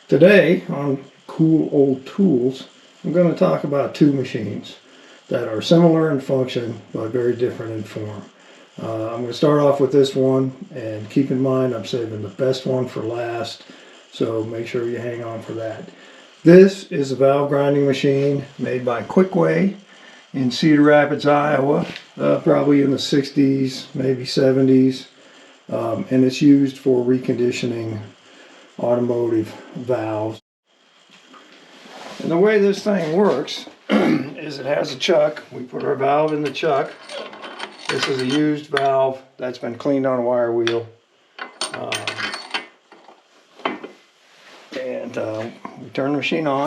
Today on Cool Old Tools, I'm going to talk about two machines that are similar in function but very different in form. I'm going to start off with this one, and keep in mind I'm saving the best one for last, so make sure you hang on for that. This is a valve grinding machine made by Quickway in Cedar Rapids, Iowa, probably in the 60s, maybe 70s, and it's used for reconditioning automotive valves. And the way this thing works is it has a chuck. We put our valve in the chuck. This is a used valve that's been cleaned on a wire wheel. We turn the machine on.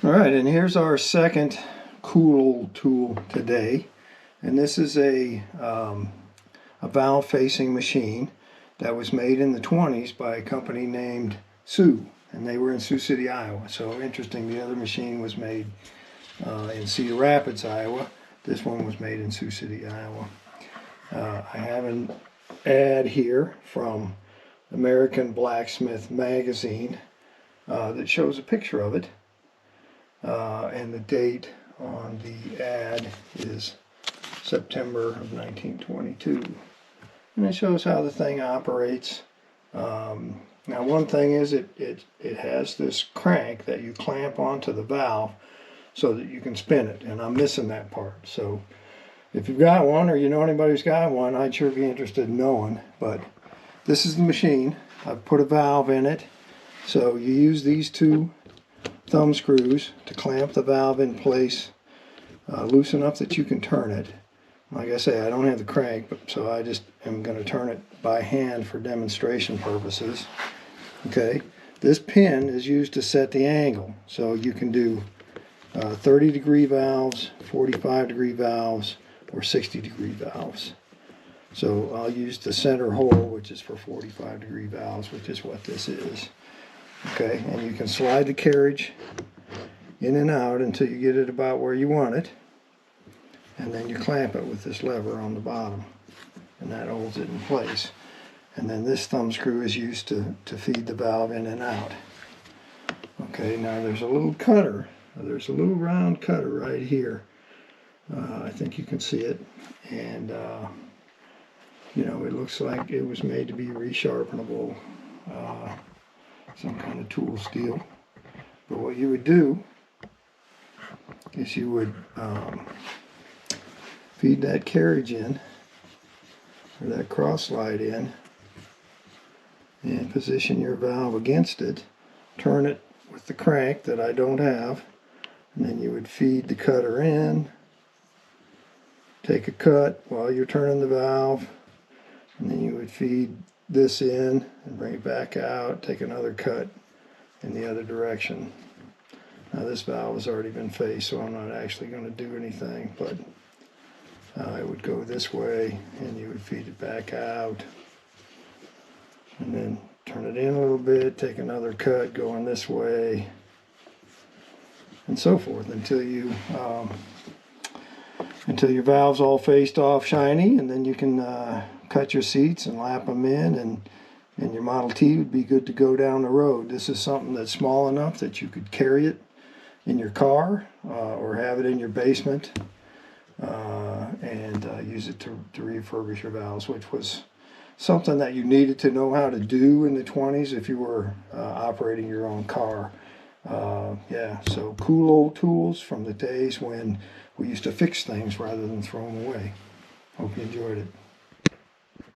All right, and here's our second cool old tool today, and this is a valve facing machine that was made in the 20s by a company named Sioux, and they were in Sioux City, Iowa. So interesting, the other machine was made in Cedar Rapids, Iowa. This one was made in Sioux City, Iowa. I have an ad here from American Blacksmith Magazine that shows a picture of it. And the date on the ad is September of 1922. And it shows how the thing operates. Now one thing is it has this crank that you clamp onto the valve so that you can spin it, and I'm missing that part. So if you've got one, or you know anybody who's got one, I'd sure be interested in knowing. But this is the machine. I've put a valve in it. So you use these two thumb screws to clamp the valve in place loose enough that you can turn it. Like I say, I don't have the crank, so I just am going to turn it by hand for demonstration purposes. Okay, this pin is used to set the angle, so you can do 30-degree valves, 45-degree valves, or 60-degree valves. So I'll use the center hole, which is for 45-degree valves, which is what this is. Okay, and you can slide the carriage in and out until you get it about where you want it, and then you clamp it with this lever on the bottom, and that holds it in place. And then this thumb screw is used to feed the valve in and out. Okay, now there's a little cutter. There's a little round cutter right here. I think you can see it, and you know, it looks like it was made to be resharpenable. Some kind of tool steel. But what you would do is you would feed that carriage in, or that cross slide in, and position your valve against it, turn it with the crank that I don't have, and then you would feed the cutter in, take a cut while you're turning the valve, and then you would feed this in and bring it back out, take another cut in the other direction. Now this valve has already been faced, so I'm not actually going to do anything, but it would go this way, and you would feed it back out, and then turn it in a little bit, take another cut going this way, and so forth until your valve's all faced off shiny, and then you can cut your seats and lap them in and and your Model T would be good to go down the road. This is something that's small enough that you could carry it in your car or have it in your basement and use it to refurbish your valves, which was something that you needed to know how to do in the 20s if you were operating your own car. Yeah, so cool old tools from the days when we used to fix things rather than throw them away. Hope you enjoyed it.